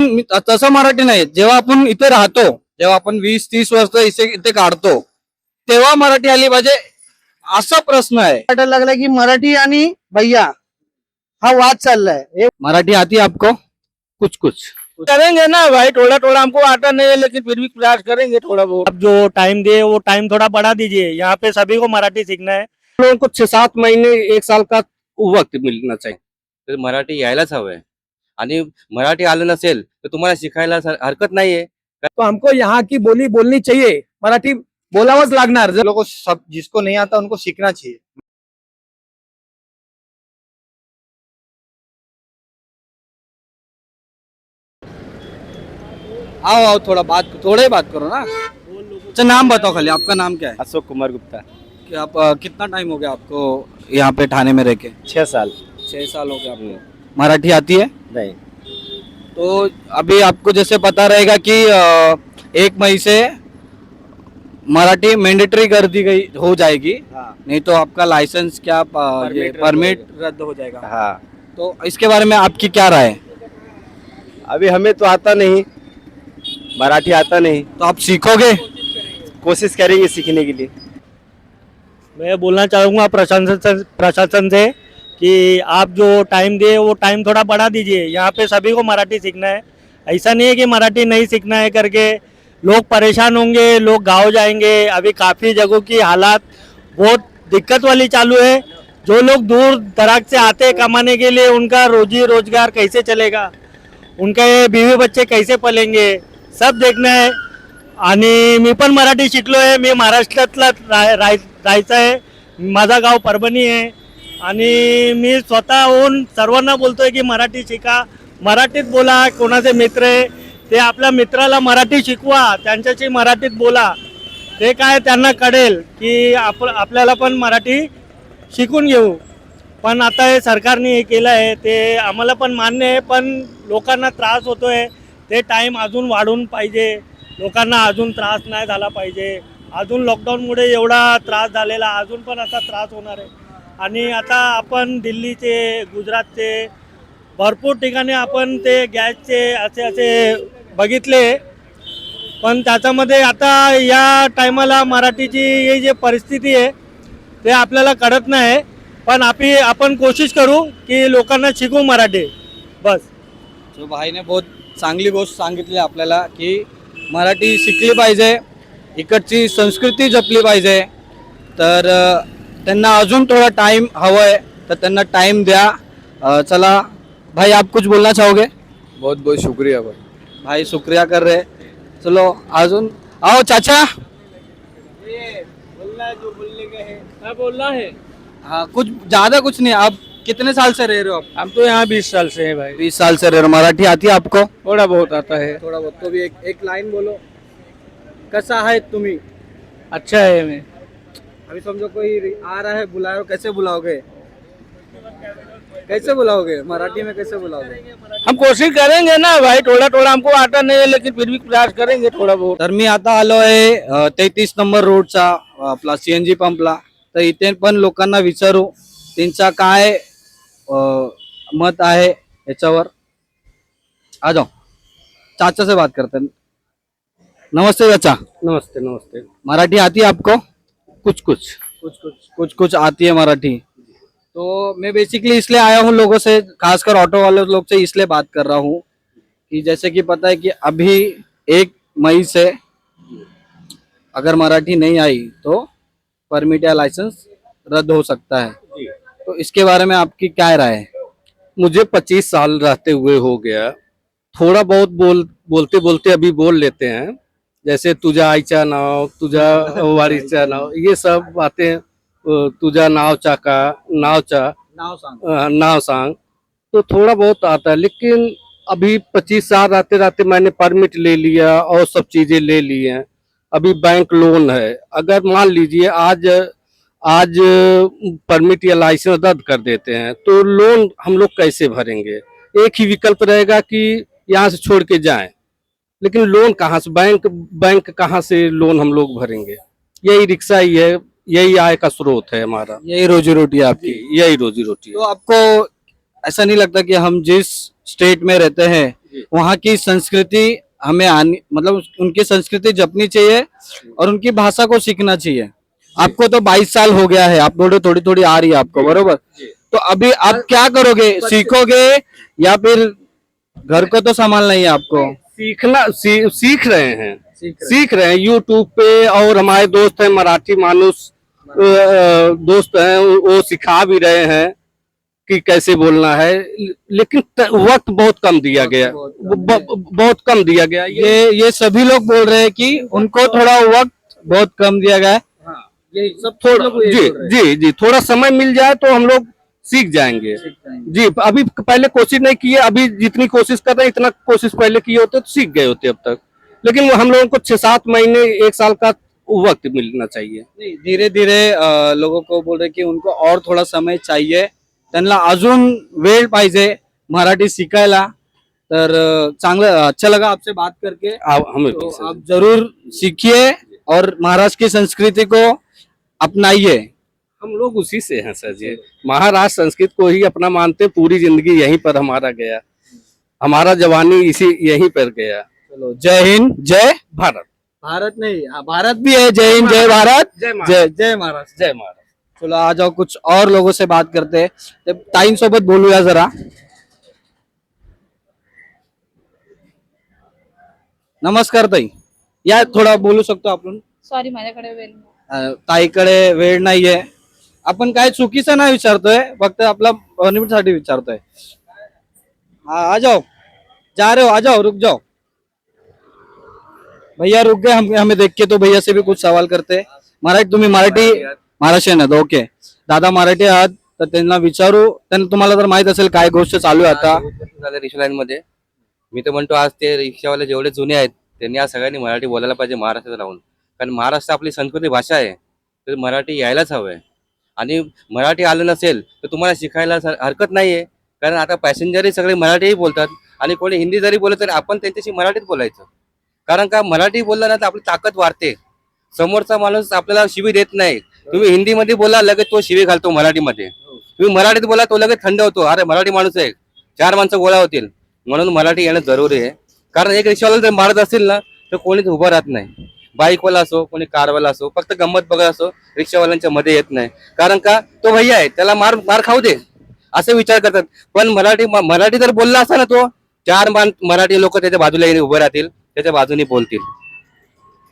तसं मराठी नाही. जेव्हा आपण इथे राहतो, जेव्हा आपण 20-30 वर्ष इथे काढतो, तेव्हा मराठी आली पाहिजे असा प्रश्न आहे. वाटायला लागला की मराठी आणि भैया हा वाद चाललाय. हे मराठी आती है आपको? कुछ कुछ करेंगे ना भाई, थोड़ा थोड़ा हमको आता नहीं है लेकिन फिर भी प्रयास करेंगे थोड़ा बहुत. अब जो टाइम दे वो टाइम थोड़ा बढ़ा दीजिए. यहाँ पे सभी को मराठी सीखना है. लोगों को 6-7 महीने 1 साल का वक्त मिलना चाहिए. तर मराठी यायलाच हवंय आणि मराठी आलं नसेल तर तुम्हाला शिकायला हरकत नाहीये. तो हमको यहाँ की बोली बोलनी चाहिए. मराठी बोलावंच लागणार. जो लोगों सब जिसको नहीं आता उनको सीखना चाहिए. आओ आओ थोड़ा ही बात करो ना. अच्छा नाम बताओ खाली, आपका नाम क्या है? अशोक कुमार गुप्ता. कि आप कितना टाइम हो गया आपको यहाँ पे ठाणे में रह के? 6 साल. 6 साल हो गया आपको. मराठी आती है? नहीं. तो अभी आपको जैसे पता रहेगा कि 1 मई से मराठी मैंडेटरी कर दी गई हो जाएगी. नहीं तो आपका लाइसेंस क्या परमिट रद्द हो जाएगा. हाँ. तो इसके बारे में आपकी क्या राय है? अभी हमें तो आता नहीं, मराठी आता नहीं. तो आप सीखोगे? कोशिश करेंगे सीखने के लिए. मैं बोलना चाहूँगा प्रशासन से कि आप जो टाइम दे वो टाइम थोड़ा बढ़ा दीजिए. यहाँ पे सभी को मराठी सीखना है. ऐसा नहीं है कि मराठी नहीं सीखना है करके लोग परेशान होंगे, लोग गाँव जाएंगे. अभी काफ़ी जगहों की हालात बहुत दिक्कत वाली चालू है. जो लोग दूर दराज से आते हैं कमाने के लिए, उनका रोजी रोजगार कैसे चलेगा, उनके बीवी बच्चे कैसे पलेंगे, सब देखना आहे. आणि मी पण मराठी शिकलो आहे. मी महाराष्ट्रातला राहायचा आहे. माझा गाव परभणी आहे आणि मी स्वतःहून सर्वांना बोलतोय की मराठी शिका, मराठीत बोला. कोणाचे मित्र आहे ते आपल्या मित्राला मराठी शिकवा, त्यांच्याशी मराठीत बोला. ते काय त्यांना कळेल की आपल्याला पण मराठी शिकून घेऊ. पण आता हे सरकारने हे केलं आहे ते आम्हाला पण मान्य आहे. पण लोकांना त्रास होतोय. ते टाईम अजून वाढवून पाहिजे. लोकांना अजून त्रास नाही झाला पाहिजे. अजून लॉकडाऊनमुळे एवढा त्रास झालेला, अजून पण असा त्रास होणार आहे. आणि आता आपण दिल्लीचे, गुजरातचे भरपूर ठिकाणी आपण ते गॅसचे असे बघितले. पण त्याच्यामध्ये आता या टायमाला मराठीची ही जी परिस्थिती आहे ते आपल्याला कळत नाही. पण आपण कोशिश करू की लोकांना शिकू मराठी बस. तो भाईने बहुत चांगली गोष्ट सांगितली आपल्याला की मराठी शिकली पाहिजे, इकडची संस्कृती जपली पाहिजे. तर त्यांना अजून थोड़ा टाइम हवंय, तर त्यांना टाइम द्या. चला भाई, आप कुछ बोलना चाहोगे? बहुत बहुत शुक्रिया भाई शुक्रिया कर रहे. चलो अजून आओ चाचा. बोलना है जो बोलने का है. क्या बोलना है? हाँ, कुछ ज्यादा कुछ नहीं. आप कितने साल से रह रहे हो आप? हम तो यहाँ 20 साल से हैं भाई. 20 साल से रह रहे हो. मराठी आती है आपको? थोड़ा बहुत आता है. थोड़ा बहुत. तो भी एक लाइन बोलो. कसा है तुम्ही? अच्छा है. मैं अभी समझो कोई आ रहा है, बुलाओ, कैसे बुलाओगे? कैसे बुलाओगे मराठी में, कैसे बुलाओगे? हम कोशिश करेंगे ना भाई. थोड़ा थोड़ा हमको आता नहीं है लेकिन फिर भी प्रयास करेंगे थोड़ा बहुत. तर मी आता आलो आहे 33 नंबर रोडचा आपला CNG पंपला. तर इथे पण लोकांना विचारू त्यांचा काय मत आहे याच्यावर. आ जाओ, चाचा से बात करते हैं. नमस्ते चाचा. नमस्ते. नमस्ते. मराठी आती है आपको? कुछ कुछ आती है मराठी. तो मैं बेसिकली इसलिए आया हूँ लोगों से, खासकर ऑटो वाले लोग से इसलिए बात कर रहा हूँ कि जैसे कि पता है कि अभी 1 मई से अगर मराठी नहीं आई तो परमिट या लाइसेंस रद्द हो सकता है. तो इसके बारे में आपकी क्या राय है? मुझे 25 साल रहते हुए हो गया. थोड़ा बहुत बोलते बोलते अभी बोल लेते हैं. जैसे तुझा आईचा नाव, तुझा वारीचा नाव, ये सब बातें. तुझा नावचा का, नावचा नाव सांग, तो थोड़ा बहुत आता है. लेकिन अभी 25 साल रहते रहते मैंने परमिट ले लिया और सब चीजें ले ली हैं. अभी बैंक लोन है. अगर मान लीजिए आज परमिट या लाइसेंस रद्द कर देते हैं तो लोन हम लोग कैसे भरेंगे? एक ही विकल्प रहेगा कि यहाँ से छोड़ के जाएं. लेकिन लोन कहाँ से, बैंक कहाँ से लोन हम लोग भरेंगे? यही रिक्शा ही है, यही आय का स्रोत है हमारा. यही रोजी रोटी है आपकी? यही रोजी रोटी है. तो आपको ऐसा नहीं लगता कि हम जिस स्टेट में रहते हैं वहाँ की संस्कृति हमें आनी, मतलब उनकी संस्कृति जपनी चाहिए और उनकी भाषा को सीखना चाहिए। आपको तो 22 साल हो गया है, आप बोल रहे थोड़ी थोड़ी आ रही है आपको, बरोबर? तो अभी आप क्या करोगे, सीखोगे या फिर घर को तो संभालना ही है आपको? सीख रहे हैं, सीख रहे हैं यूट्यूब पे, और हमारे दोस्त हैं मराठी मानुस दोस्त हैं, वो सिखा भी रहे हैं कि कैसे बोलना है। लेकिन वक्त बहुत कम दिया गया, बहुत कम दिया गया। ये सभी लोग बोल रहे हैं कि उनको थोड़ा वक्त बहुत कम दिया गया है। ये सब थोड़ा जी जी थोड़ा समय मिल जाए तो हम लोग सीख जाएंगे जी। अभी पहले कोशिश नहीं की है, अभी जितनी कोशिश कर रहे हैं इतना कोशिश पहले किए होते तो सीख गए होते अब तक। लेकिन वो हम लोगों को 6-7 महीने 1 साल का वक्त मिलना चाहिए। नाही, धीरे धीरे लोगों को बोल रहे की उनको और थोड़ा समय चाहिए, त्यांना अजून वेळ पाहिजे मराठी शिकायला। तर चांगलं, अच्छा लगा आपसे बात करके। हमें तो आप जरूर सीखिए और महाराष्ट्र की संस्कृति को अपनाइए। हम लोग उसी से हैं सर जी, महाराष्ट्र संस्कृत को ही अपना मानते, पूरी जिंदगी यहीं पर हमारा गया, हमारा जवानी इसी यहीं पर गया। चलो, जय हिंद, जय भारत। भारत नहीं, हाँ, भारत भी है, जय हिंद, जय भारत, जय जय जय महाराष्ट्र। जय महाराष्ट्र। चलो आ जाओ, कुछ और लोगों से बात करते हैं। ताईंसोबत बोलूया जरा। नमस्कार ताई, या थोडा बोलू शकतो आपण? सॉरी माझ्याकडे वेळ नाही. ताईकडे वेळ नाहीये, आपण काय चुकीचं नाही विचारतोय, फक्त आपला बेनिफिट साठी विचारतोय। हाँ, आ जाओ, जा रहे हो, आ जाओ, रुक जाओ। भैया रुक गए, हम हमें देख के, तो भैया से भी कुछ सवाल करते हैं। मराठी, तुम्ही मराठी महाराष्ट्रीयन आहात, ओके। दादा मराठी आहात, तर त्यांना विचारू, त्यांना तुम्हाला जर माहित असेल काय गोष्ट चालू आहे आता। रिक्षा लाईन मध्ये मी तर म्हणतो आज ते रिक्षावाले जेवढे जुने आहेत त्यांनी आज सगळ्यांनी मराठी बोलायला पाहिजे महाराष्ट्रात राहून, कारण महाराष्ट्र आपली संस्कृती भाषा आहे, तर मराठी यायलाच हवं आहे। आणि मराठी आलं नसेल तर तुम्हाला शिकायला हरकत नाहीये, कारण आता पॅसेंजरही सगळे मराठीही बोलतात आणि कोणी हिंदी जरी बोलत तरी आपण त्यांच्याशी मराठीत बोलायचं, कारण का मराठी बोललं ना तर आपली ताकद वाढते। समोरचा माणूस आपल्याला शिवी देत नाही, तुम्ही हिंदीमध्ये बोला लगेच तो शिवी घालतो, मराठीमध्ये तुम्ही मराठीत बोला तो लगेच थंड होतो, अरे मराठी माणूस आहे, 4 माणसं गोळा होतील। म्हणून मराठी येणं जरुरी आहे, कारण एक रिक्षावाला जर मारत असेल ना तर कोणीच उभं राहत नाही, बाईकवाला असो कोणी कारवाला असो, फक्त गंमत बघत असो, रिक्षावाल्यांच्या मध्ये येत नाही, कारण का तो भैया आहे त्याला मार खाऊ दे असे विचार करतात। पण मराठी जर बोलला असता ना तो 4 मराठी लोक त्याच्या बाजूला येऊन उभे राहतील, त्याच्या बाजूने बोलतील।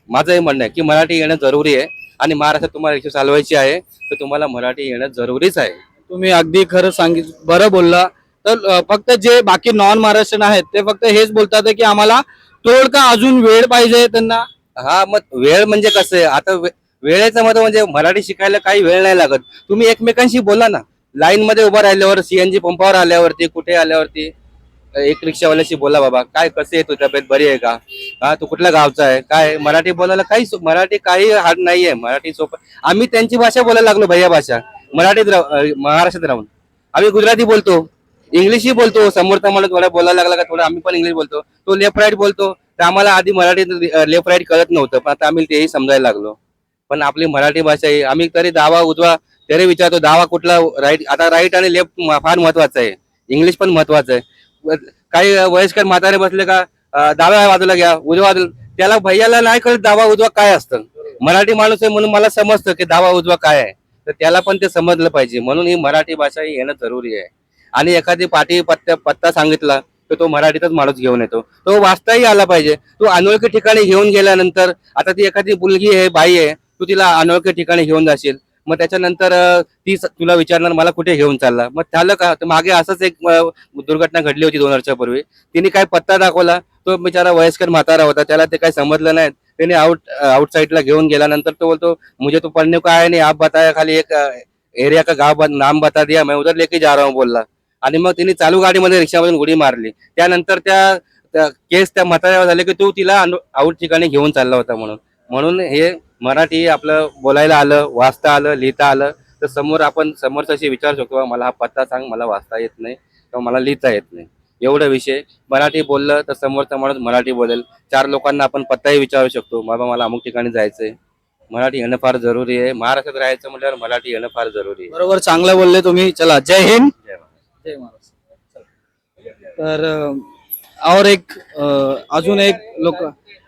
माझं हे म्हणणं आहे की मराठी येणं जरुरी आहे आणि महाराष्ट्रात तुम्हाला रिक्षा चालवायची आहे तर तुम्हाला मराठी येणं जरुरीच आहे। तुम्ही अगदी खरं सांगितलं, बरं बोलला। तर फक्त जे बाकी नॉन महाराष्ट्रीयन आहेत ते फक्त हेच बोलतात की आम्हाला तोड का अजून वेळ पाहिजे त्यांना। हा, मग वेळ म्हणजे कसं आहे, आता वेळेचं मत म्हणजे मराठी शिकायला काही वेळ नाही लागत, तुम्ही एकमेकांशी बोला ना, लाईन मध्ये उभं राहिल्यावर, सीएनजी पंपावर आल्यावरती, कुठे आल्यावरती एक रिक्षावाल्याशी बोला, बाबा काय कसे आहे, तुझी तब्येत बरी आहे का, हा तू कुठल्या गावचा आहे, काय मराठी बोलायला मराठी काही हार्ड नाहीये, मराठी सोपं। आम्ही त्यांची भाषा बोलायला लागलो, भैया भाषा मराठीत महाराष्ट्रात राहून आम्ही गुजराती बोलतो, इंग्लिशही बोलतो, समोरचा मला थोडा बोलायला लागला का थोडं आम्ही पण इंग्लिश बोलतो, तो लेफ्ट राईट बोलतो, तर आम्हाला आधी मराठीत लेफ्ट राईट कळत नव्हतं, पण आता आम्ही तेही समजायला लागलो। पण आपली मराठी भाषा ही आम्ही तरी डावा उजवा तरी विचारतो, डावा कुठला राईट, आता राईट आणि लेफ्ट फार महत्वाचं आहे, इंग्लिश पण महत्वाचं आहे। काही वयस्कर म्हातारे बसले का डाव्या बाजूला घ्या, उजवा बाजूला, त्याला भैयाला नाही कळत डावा उजवा काय असतं, मराठी माणूस आहे म्हणून मला समजतं की डावा उजवा काय आहे, तर त्याला पण ते समजलं पाहिजे, म्हणून ही मराठी भाषा ही येणं जरुरी आहे। आणि एखादी पाठी पत्ता सांगितला तर तो मराठीतच माणूस घेऊन येतो, तो वाचताही आला पाहिजे। तू अनोळखी ठिकाणी घेऊन गेल्यानंतर, आता ती एखादी मुलगी आहे, बाई आहे, तू तिला अनोळखी ठिकाणी घेऊन जाशील, मग त्याच्यानंतर ती तुला विचारणार मला कुठे घेऊन चालला, मग झालं का, तर मागे असंच एक दुर्घटना घडली होती 2 वर्षापूर्वी, तिने काय पत्ता दाखवला, तो बिचारा वयस्कर म्हातारा होता, त्याला ते काही समजलं नाही, त्याने आउट साइडला घेऊन गेल्यानंतर तो बोलतो मुझे तो पढ़ने को आया नहीं, आप बताया, खाली एक एरिया का गाव नाम बता दिया, मैं उधर लेके जा रहा हूँ बोलला, आणि मग तिने चालू गाडीमध्ये रिक्षामधून उडी मारली। त्यानंतर त्या केस त्या म्हाताऱ्यावर झाले की तू तिला आउट ठिकाणी घेऊन चालला होता म्हणून हे मराठी आपलं बोलायला आलं, वाचता आलं, लिहिता आलं तर समोरच्याशी विचारू शकतो, मला हा पत्ता सांग, मला वाचता येत नाही किंवा मला लिहिता येत नाही, एवढा विषय। मराठी बोललं तर समोरचा माणूस मराठी बोलेल, 4 लोकांना आपण पत्ताही विचारू शकतो, बाबा मला अमुक ठिकाणी जायचंय, मराठी येणं फार जरुरी आहे, महाराष्ट्रात राहायचं म्हटल्यावर मराठी येणं फार जरुरी आहे। बरोबर, चांगलं बोलले तुम्ही। चला, जय हिंद, जय महाराष्ट्र। तर और एक अजून एक लोक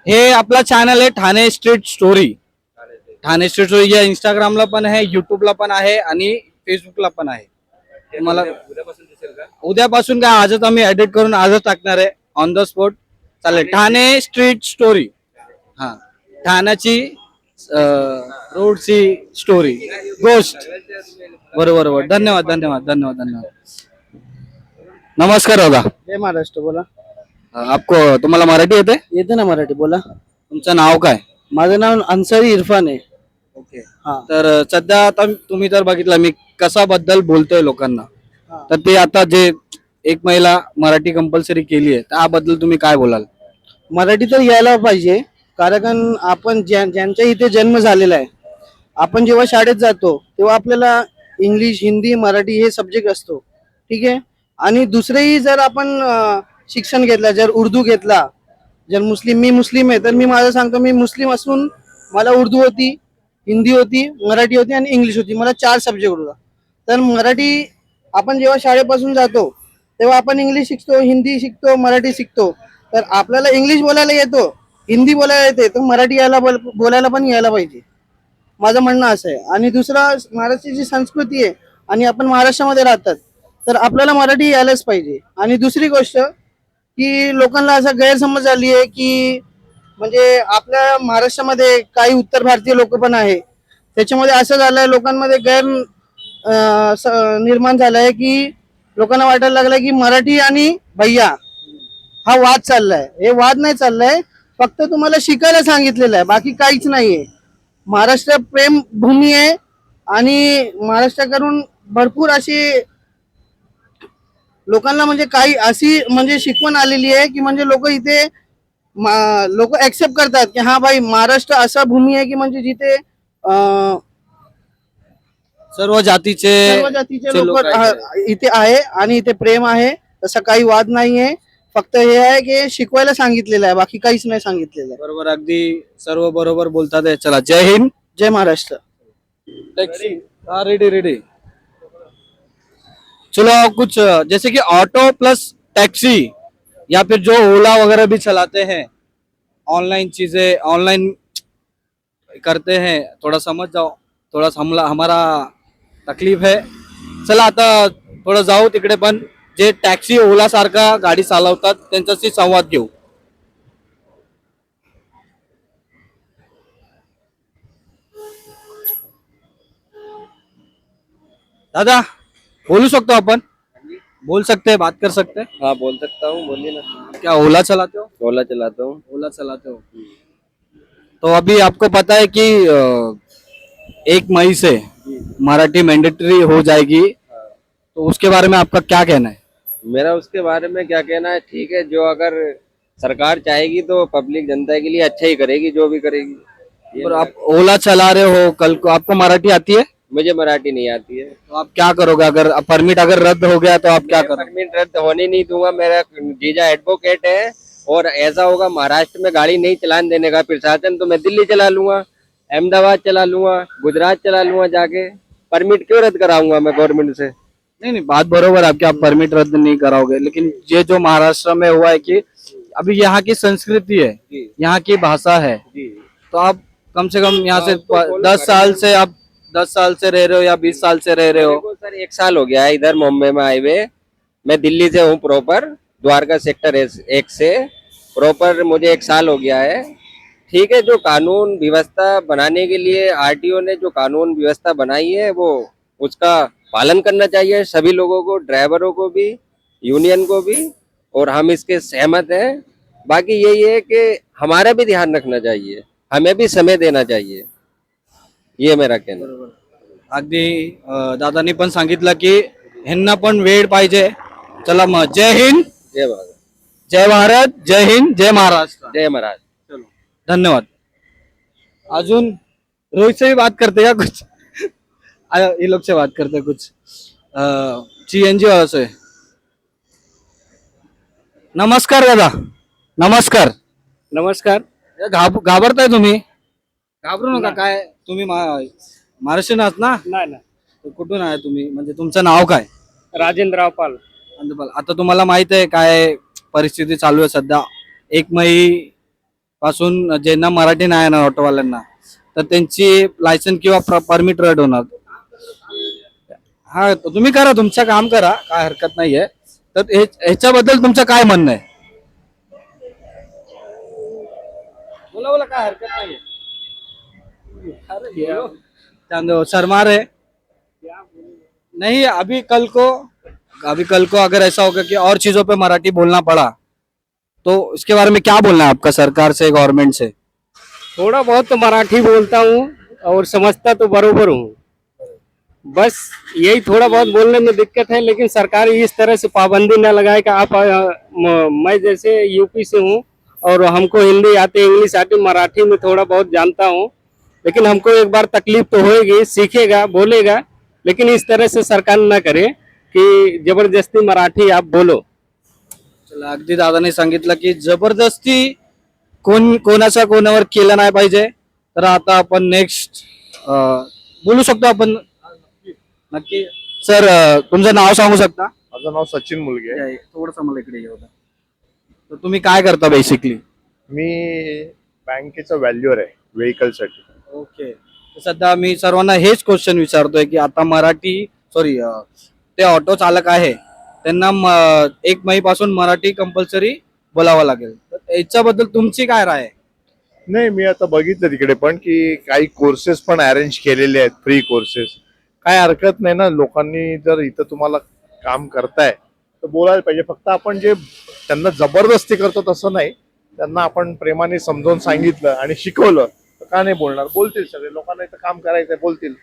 हे आपला चॅनल आहे Thane street story. Thane street story या इंस्टाग्रामला पण आहे, युट्यूबला पण आहे आणि फेसबुकला पण आहे. तुम्हाला उद्यापासून काय आजच आम्ही एडिट करून आजच टाकणार आहे ऑन द स्पॉट. चालेल. Thane street story. हा, ठाण्याची रोडची स्टोरी, गोष्ट. बरोबर बरोबर. धन्यवाद धन्यवाद धन्यवाद धन्यवाद. नमस्कार दादा. जय महाराष्ट्र. बोला. आपको तुम्हाला मराठी येते? येते ना मराठी. बोला. तुमचं नाव काय? माझं नाव अन्सारी इरफान आहे. ओके. हा. तर सध्या आता तुम्ही तर बघितलं मी कसा बद्दल बोलतोय लोकांना, हा. तर ते आता जे एक महिला मराठी कंपल्सरी केली आहे त्याबद्दल तुम्ही काय बोलाल? मराठी तर यायला पाहिजे, कारण आपण ज्यांच्या इथे जन्म झालेला आहे, आपण जेव्हा शाळेत जातो तेव्हा आपल्याला इंग्लिश, हिंदी, मराठी हे सब्जेक्ट असतो. ठीक आहे. आणि दुसरेही जर आपण शिक्षण घेतलं, जर उर्दू घेतला, जर मी मुस्लिम आहे तर मी माझं सांगतो, मी मुस्लिम असून मला उर्दू होती, हिंदी होती, मराठी होती आणि इंग्लिश होती. मला 4 सब्जेक्ट होता. तर मराठी आपण जेव्हा शाळेपासून जातो तेव्हा आपण इंग्लिश शिकतो, हिंदी शिकतो, मराठी शिकतो. तर आपल्याला इंग्लिश बोलायला येतो, हिंदी बोलायला येते, तर मराठी बोलायला पण यायला पाहिजे. माझं म्हणणं असं आहे. आणि दुसरं, महाराष्ट्राची संस्कृती आहे आणि आपण महाराष्ट्रामध्ये राहतात तर आपल्याला मराठी यायलाच पाहिजे. आणि दुसरी गोष्ट की लोकांना असा गैरसमज झाली आहे की म्हणजे आपल्या महाराष्ट्रामध्ये काही उत्तर भारतीय लोक पण आहे, त्याच्यामध्ये असं झालंय, लोकांमध्ये निर्माण झालाय की लोकांना वाटायला लागलंय की मराठी आणि भैया हा वाद चाललाय. हे वाद नाही चाललाय, फक्त तुम्हाला शिकायला सांगितलेलं आहे, बाकी काहीच नाहीये. महाराष्ट्र प्रेम भूमी आहे आणि महाराष्ट्राकडून भरपूर अशी लोकांना म्हणजे काही अशी म्हणजे शिकवण आलेली आहे की म्हणजे लोक इथे लोक ऍक्सेप्ट करतात की हा भाई महाराष्ट्र असा भूमी आहे की म्हणजे जिथे सर्व जातीचे सर्व जातीचे लोक लोक आहेत. इथे आहे आणि इथे प्रेम आहे. तसा काही वाद नाहीये, फक्त हे आहे की शिकवायला सांगितलेलं आहे, बाकी काहीच नाही सांगितलेलं आहे. बरोबर, अगदी सर्व बरोबर बोलतात आहे. चला, जय हिंद. जय महाराष्ट्र. टैक्सी. हाँ, रेडी रेडी. चलो, कुछ जैसे कि ऑटो प्लस टैक्सी या फिर जो ओला वगैरह भी चलाते हैं, ऑनलाइन चीजें ऑनलाइन करते हैं, थोड़ा समझ जाओ. थोड़ा हमारा तकलीफ है. चला आता थोडं जाऊ तिकडे पण जे टॅक्सी ओला सारखा गाडी चालवतात त्यांच्याशी संवाद घेऊ. दादा, बोलू शकतो आपण? बोल सकते हैं, बात कर सकते हैं. हाँ बोल सकता हूँ, बोलिए ना. क्या ओला चलाते हो? ओला चलाता हूँ. ओला चलाते हो. तो अभी आपको पता है कि 1 मई से मराठी मैंडेटरी हो जाएगी, तो उसके बारे में आपका क्या कहना है? मेरा उसके बारे में क्या कहना है, ठीक है, जो अगर सरकार चाहेगी तो पब्लिक जनता के लिए अच्छा ही करेगी, जो भी करेगी. ये और आप ओला चला रहे हो, कल को आपको मराठी आती है? मुझे मराठी नहीं आती है. तो आप क्या करोगे अगर परमिट अगर रद्द हो गया तो आप क्या करोगे? परमिट रद्द होने नहीं दूंगा. मेरा जीजा एडवोकेट है और ऐसा होगा महाराष्ट्र में गाड़ी नहीं चलाने देने का प्रशासन तो मैं दिल्ली चला लूंगा, अहमदाबाद चला लूंगा, गुजरात चला लूंगा जाके. परमिट क्यों रद्द कराऊंगा मैं गवर्नमेंट से? नहीं नहीं, बात बरोबर है आपकी, आप परमिट रद्द नहीं कराओगे, लेकिन ये जो महाराष्ट्र में हुआ है कि अभी यहाँ की संस्कृति है, यहाँ की भाषा है, तो आप कम से कम यहाँ से 10 साल से आप 10 साल से रह रहे हो या 20 साल से रह रहे हो? देखो सर, 1 साल हो गया है इधर मुंबई में आए हुए. मैं दिल्ली से हूँ प्रॉपर, द्वारका सेक्टर 1 से प्रॉपर. मुझे 1 साल हो गया है. ठीक है, जो कानून व्यवस्था बनाने के लिए आरटीओ ने जो कानून व्यवस्था बनाई है वो उसका पालन करना चाहिए सभी लोगों को, ड्राइवरों को भी, यूनियन को भी, और हम इसके सहमत हैं. बाकी यही है कि हमारा भी ध्यान रखना चाहिए, हमें भी समय देना चाहिए, ये मेरा कहना है. अगदी दादांनी पण सांगितलं की ह्यांना पण वेळ पाहिजे. चला मग, जय हिंद, जय भारत. जय भारत, जय हिंद, जय महाराष्ट्र. जय महाराज. धन्यवाद. अजून रोहित से भी बात करते हैं कुछ? ये लोग से बात करते हैं कुछ सीएनजी वाला से. नमस्कार दादा. नमस्कार. नमस्कार. घाबरताय तुम्ही? घाबरू नका. काय तुम्ही महाराष्ट्रीयन आहात ना? नाही नाही. तर कुठून आहे तुम्ही, म्हणजे तुमचं नाव काय? राजेंद्र पाल. आता तुम्हाला माहित आहे काय परिस्थिती चालू आहे सध्या 1 मे पासून ज्यांना मराठी नाही येणार ऑटोवाल्यांना तर त्यांची लायसन किंवा परमिट रद्द होणार. हा तुम्ही करा तुमचं काम करा, काय हरकत नाहीये. तर ह्याच्याबद्दल तुमचं काय म्हणणं आहे? बोला बोला, काय हरकत नाहीये. अरे बोलो. चांदो शर्मा रहे नहीं. अभी कल को अगर ऐसा होगा कि और चीजों पे मराठी बोलना पड़ा तो इसके बारे में क्या बोलना है आपका सरकार से, गवर्नमेंट से? थोड़ा बहुत तो मराठी बोलता हूँ और समझता तो बरोबर हूँ, बस यही थोड़ा बहुत बोलने में दिक्कत है. लेकिन सरकार इस तरह से पाबंदी न लगाए कि आप मैं जैसे यूपी से हूँ और हमको हिंदी आती, इंग्लिश आती, मराठी में थोड़ा बहुत जानता हूँ, लेकिन हमको एक बार तकलीफ तो होएगी, सीखेगा, बोलेगा, लेकिन इस तरह से सरकार न करे कि जबरदस्ती मराठी आप बोलो. चला, अगदी दादाने सांगितलं की जबरदस्ती कोणाच्या कोणावर केलं नाही पाहिजे. तर आता आपण नेक्स्ट बोलू शकतो आपण. नक्की सर, तुमचं नाव सांगू शकता? माझं नाव सचिन मुलगे आहे. थोडंसं मला इकडे येऊ द्या. तर तुम्ही काय करता बेसिकली? मी बँकेचा व्हॅल्युअर आहे व्हेकलसाठी. ओके. सध्या मी सर्वांना हेच क्वेश्चन विचारतोय की आता ते ऑटो चालक आहे त्यांना 1 मे पासून मराठी कंपल्सरी बोलावं लागेल. तर याच्याबद्दल तुमची काय राय आहे? नाही, मी आता बघितलं तिकडे पण की काही कोर्सेस पण अरेंज केलेले आहेत, फ्री कोर्सेस. काय हरकत नाही ना, लोकांनी जर इथं तुम्हाला काम करताय तर बोलायला पाहिजे. फक्त आपण जे त्यांना जबरदस्ती करतो तसं नाही, त्यांना आपण प्रेमाने समजावून सांगितलं आणि शिकवलं तर का नाही बोलणार? बोलतील सगळे. लोकांना इथं काम करायचंय, बोलतील.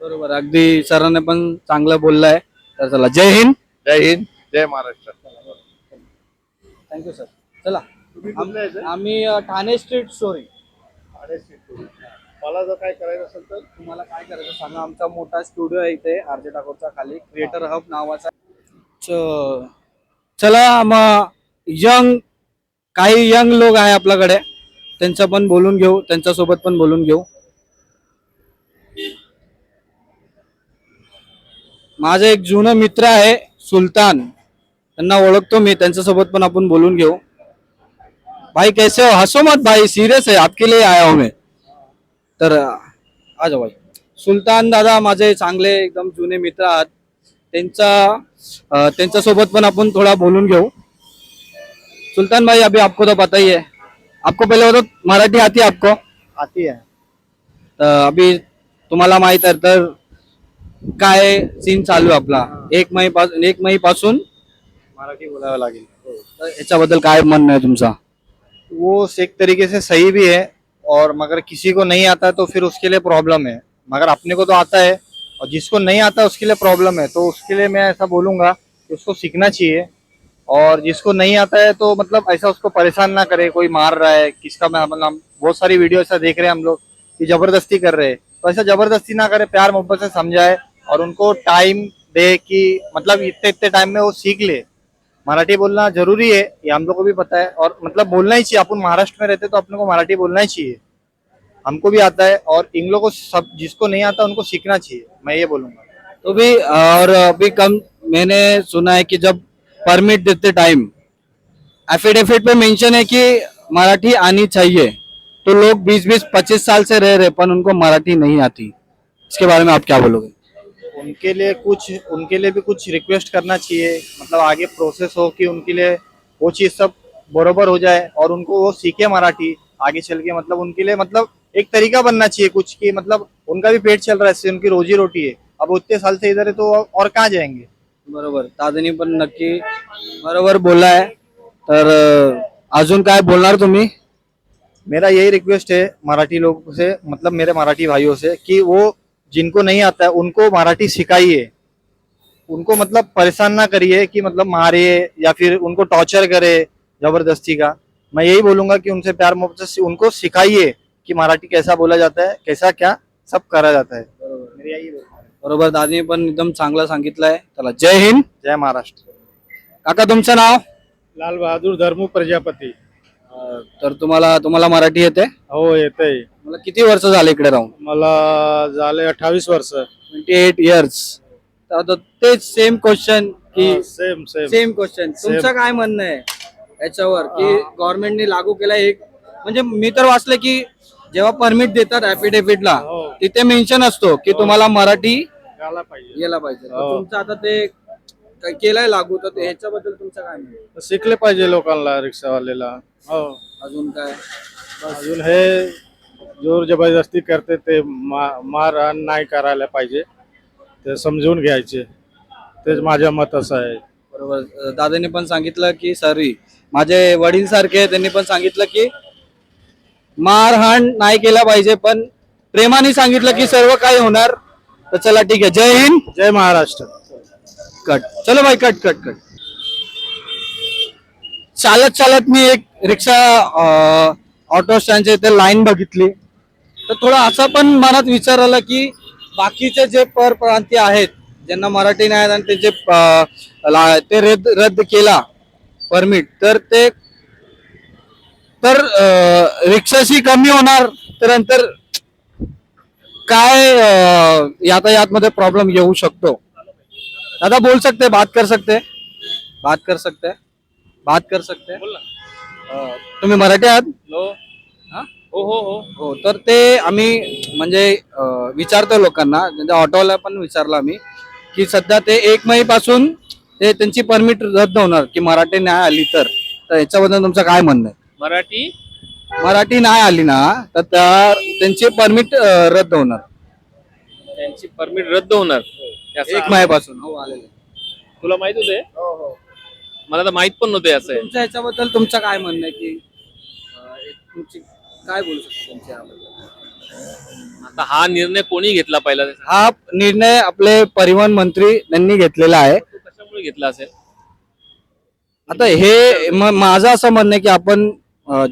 बरोबर, अगदी सरांनी पण चांगलं बोललंय. तर चला, जय हिंद. जय हिंद, जय महाराष्ट्र. Thank you sir. चला, तुम्ही कुठले आहे? आम्ही ठाणे स्ट्रीट स्टोरी. मला जर काय करायचं असेल तर तुम्हाला काय करायचं सांगा. आमचा मोठा स्टुडिओ आहे इथे आरजे टाकोरच्या खाली, क्रिएटर हब नावाचा. चला, मग काही यंग लोक आहे आपल्याकडे, त्यांचं पण बोलून घेऊ, त्यांच्यासोबत पण बोलून घेऊ. माझा एक जुना मित्र आहे सुलतान, त्यांना ओळखतो मी, त्यांच्यासोबत पण आपण बोलून घेऊ. भाई कैसे हो? हंसो मत भाई, सीरियस है, आपके लिए आया हूं मैं. तर आ जाओ भाई. सुलतान दादा माझे चांगले एकदम जुने मित्र आहात. त्यांच्यासोबत पण आपण थोडा बोलून घेऊ. सुल्तान भाई, अभी आपको तो पता ही है, आपको पहले बताओ मराठी आती है आपको? आती है. अभी तुम्हाला माहित आहे तर काय सीन चालू आहे आपला 1 मे पासून मराठी बोलावं लागेल. तर याच्याबद्दल काय म्हणणं आहे तुमचा? वो एक तरीके से सही भी है, और मगर किसी को नहीं आता तो फिर उसके लिए प्रॉब्लम है. मगर अपने को तो आता है, और जिसको नहीं आता उसके लिए प्रॉब्लम है. तो उसके लिए मैं ऐसा बोलूंगा कि उसको सीखना चाहिए, और जिसको नहीं आता है तो मतलब ऐसा उसको परेशान ना करे. कोई मार रहा है किसका, मतलब बहुत सारी वीडियो ऐसा देख रहे हैं हम लोग कि जबरदस्ती कर रहे हैं. तो ऐसा जबरदस्ती ना करे, प्यार मोहब्बत से समझाए और उनको टाइम दे कि मतलब इतने टाइम में वो सीख ले. मराठी बोलना जरूरी है, ये हम लोग को भी पता है, और मतलब बोलना ही चाहिए. अपन महाराष्ट्र में रहते तो अपने को मराठी बोलना ही चाहिए. हमको भी आता है, और इन लोगों को सब जिसको नहीं आता उनको सीखना चाहिए, मैं ये बोलूंगा. तो भी और अभी मैंने सुना है कि जब परमिट देते टाइम एफिडेविट पे मेंशन है कि मराठी आनी चाहिए, तो लोग 20-25 साल से रह रहे पर उनको मराठी नहीं आती. इसके बारे में आप क्या बोलोगे? उनके लिए भी कुछ रिक्वेस्ट करना चाहिए, मतलब आगे प्रोसेस हो कि उनके लिए वो चीज सब बरोबर हो जाए और उनको वो सीखे मराठी आगे चल के. मतलब उनके लिए मतलब एक तरीका बनना चाहिए कुछ, कि मतलब उनका भी पेट चल रहा है, इससे उनकी रोजी रोटी है. अब उतने साल से इधर है तो और कहाँ जाएंगे? बरोबर, दादानी पण नक्की बरोबर बोलला आहे. तर अजून काय बोलणार तुम्ही? मेरा यही रिक्वेस्ट है मराठी लोगों से, मतलब मेरे मराठी भाइयों से, कि वो जिनको नहीं आता है उनको मराठी सिखाइए. उनको मतलब परेशान ना करिए कि मतलब मारे या फिर उनको टॉर्चर करे जबरदस्ती का. मैं यही बोलूंगा कि उनसे प्यार मोहब्बत से उनको सिखाइए कि मराठी कैसा बोला जाता है, कैसा क्या सब करा जाता है. मेरी यही बोलना है. बरोबर, दादानी पण एकदम चांगलं सांगितलंय. चला, जय हिंद. जय महाराष्ट्र. काका, तुमचं नाव? लाल बहादूर धर्मू प्रजापती. तर तुम्हाला मराठी येते? हो, येतंय. मला किती वर्ष झाले इकडे राहून? मला झाले 28 वर्ष. 28 इयर्स. तर आता तेच सेम क्वेश्चन की सेम सेम क्वेश्चन, तुमचं काय म्हणणं आहे? याच्यावर की गव्हर्नमेंटने लागू केला एक, म्हणजे मी तर वाचलं की जेव्हा परमिट देतात ऍफिडेव्हिटला तिथे मेन्शन असतो की तुम्हाला मराठी यायला पाहिजे. तर तुमचं आता ते केलंय लागू, तर ह्याच्याबद्दल तुमचं काय म्हणणं? शिकले पाहिजे लोकांना, रिक्षावालेला. हो. अजून काय? अजून हे जोर जबरदस्ती करते ते मारहाण नाही करायला पाहिजे, ते समजून घ्यायचे. तेच माझं मत असं आहे. बरोबर. दादांनी पण सांगितलं की सॉरी, माझे वडील सारखे त्यांनी पण सांगितलं की मारहाण नाही केला पाहिजे, पण प्रेमाने सांगितलं की सर्व काही होणार. तर चला ठीक आहे. जय हिंद, जय महाराष्ट्र. कट. चलो भाई, कट कट कट. चालत चालत मी एक रिक्षा ऑटो स्टँडच्या इथे लाईन बघितली, तर थोडं असं पण मनात विचार आला की बाकीचे जे परप्रांतीय आहेत ज्यांना मराठी नाही आणि त्यांचे ते रद्द केला परमिट, तर रिक्षाशी कमी होणार, तर नंतर काय यातायात मध्ये प्रॉब्लेम येऊ शकतो. दादा बोल सकते, बात कर सकते, बात कर सकते, बात कर सकते. तुम्ही मराठी आहात? हा? हो. तर ते आम्ही म्हणजे विचारतो लोकांना, म्हणजे ऑटोला पण विचारलं आम्ही की सध्या ते 1 मे पासून ते त्यांची परमिट रद्द होणार की मराठी नाही आली तर याच्याबद्दल तुमचं काय म्हणणं आहे? मराठी नाही आली ना तर त्यांची परमिट रद्द होणार. त्यांची परमिट रद्द होणार 1 मे पासून. हो, आलेले. तुला माहित होते? हो. मला तर माहित पण नव्हते असं आहे. तुमच्या याच्याबद्दल तुमचं काय म्हणणं आहे की तुमची काय बोलू शकतो तुमच्या याबद्दल? आता हा निर्णय कोणी घेतला पहिला? हा निर्णय आपले परिवहन मंत्री यांनी घेतलेला आहे. तो कशामुळे घेतला असेल? आता हे माझं असं म्हणणं आहे की आपण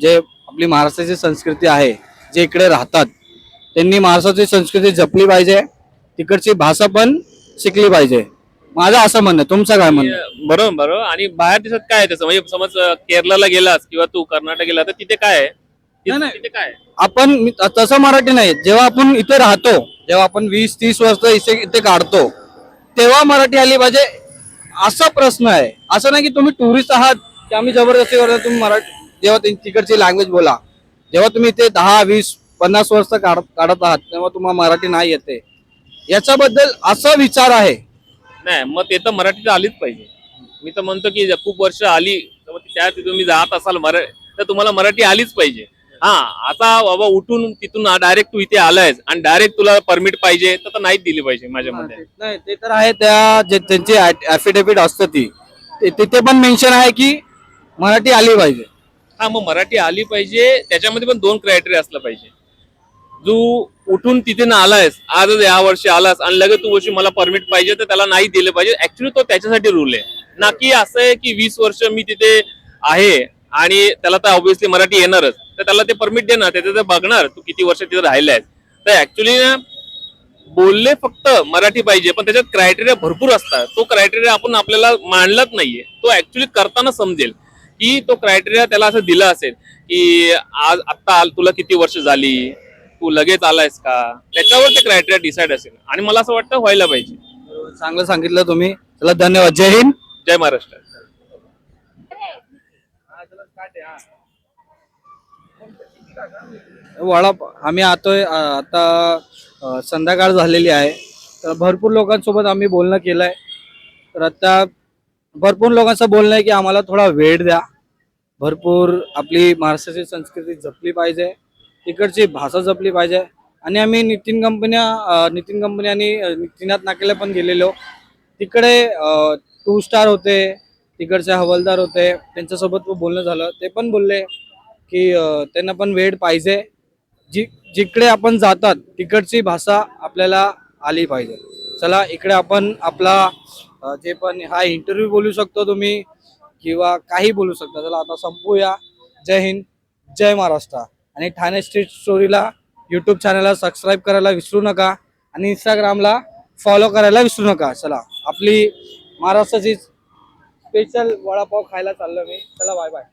जे आपली महाराष्ट्राची संस्कृती आहे, जे इकडे राहतात त्यांनी महाराष्ट्राची संस्कृती जपली पाहिजे, तिकडची भाषा पण शिकली पाहिजे. माझं असं म्हणणं आहे. तुमचं काय म्हणणं आहे? बरोबर. आणि बाहेर देशात काय आहे त्याचं? म्हणजे समज केरळला गेलास किंवा तू कर्नाटक गेला तर तिथे काय आहे? नाही. तिथे काय आहे? आपण तसं मराठी नाही, जेव्हा आपण इथे राहतो, जेव्हा आपण 20-30 वर्ष इथे काढतो तेव्हा मराठी आली पाहिजे, असा प्रश्न आहे. असं नाही की तुम्ही टुरिस्ट आहात की आम्ही जबरदस्ती करतो तुम्ही मराठी, जेव्हा तिकडची लँग्वेज बोला. जेव्हा तुम्ही इथे 10-20-50 वर्ष काढत आहात तेव्हा तुम्हाला मराठी नाही येते, याच्याबद्दल असा विचार आहे. नाही, मग ते तर मराठी तर आलीच पाहिजे. मी तर म्हणतो की खूप वर्ष आली तर त्या तुम्ही जात असाल तर तुम्हाला मराठी आलीच पाहिजे. हा, आता बाबा उठून तिथून डायरेक्ट तू इथे आलायस आणि डायरेक्ट तुला परमिट पाहिजे तर नाहीच दिली पाहिजे माझ्या मते. नाही, ते तर आहे. त्यांची ऍफिडेव्हिट असतं तिथे पण मेन्शन आहे की मराठी आली पाहिजे. हा, मग मराठी आली पाहिजे. त्याच्यामध्ये पण 2 क्रायटेरिया असला पाहिजे. जो उठून तिथे ना आलायस, आजच या वर्षी आलास आणि लगेच तू वर्षी मला परमिट पाहिजे तर त्याला नाही दिलं पाहिजे. ऍक्च्युली तो त्याच्यासाठी रूल आहे ना, की असं आहे की 20 वर्ष मी तिथे आहे आणि त्याला तर ऑब्व्हियसली मराठी येणारच, तर त्याला ते परमिट देणार, त्याचं बघणार तू किती वर्ष तिथे राहिलाय. तर ऍक्च्युली बोलले फक्त मराठी पाहिजे, पण त्याच्यात क्रायटेरिया भरपूर असतात. तो क्रायटेरिया आपण आपल्याला मांडलाच नाहीये. तो ऍक्च्युली करताना समजेल की तो क्रायटेरिया त्याला असं दिला असेल की आज आत्ता तुला किती वर्ष झाली, तू लगेच आलायस का, त्याच्यावर ते क्रायटेरिया डिसाइड असेल. आणि मला असं वाटतं व्हायला पाहिजे. चांगलं सांगितलं तुम्ही. चला, धन्यवाद. जय हिंद, जय महाराष्ट्र. आम्ही आता संध्याकाळ झालेली आहे, तर भरपूर लोकांसोबत आम्ही बोलणं केलंय. तर आता भरपूर लोकांचं बोलणं आहे की आम्हाला थोडा वेळ द्या, भरपूर आपली महाराष्ट्राची संस्कृती जपली पाहिजे, तिकडची भाषा जपली पाहिजे. आणि आम्ही नितीन कंपनी आणि नितीनाथ नाकेला पण गेलेलो. तिकडे 2 स्टार होते, तिकडचे हवालदार होते, त्यांच्यासोबत बोलणं झालं. ते पण बोलले की त्यांना पण वेळ पाहिजे, जिकडे आपण जातात तिकडची भाषा आपल्याला आली पाहिजे. चला, इकडे आपण आपला जे पण हा इंटरव्ह्यू बोलू शकतो तुम्ही किंवा काही बोलू शकता. चला आता संपूया. जय हिंद, जय महाराष्ट्र. आणि ठाणे स्ट्रीट स्टोरीला यूट्यूब चॅनलला सबस्क्राईब करायला विसरू नका आणि इंस्टाग्रामला फॉलो करायला विसरू नका. चला, आपली महाराष्ट्राची स्पेशल वडापाव खायला चाललो मी. चला, बाय बाय.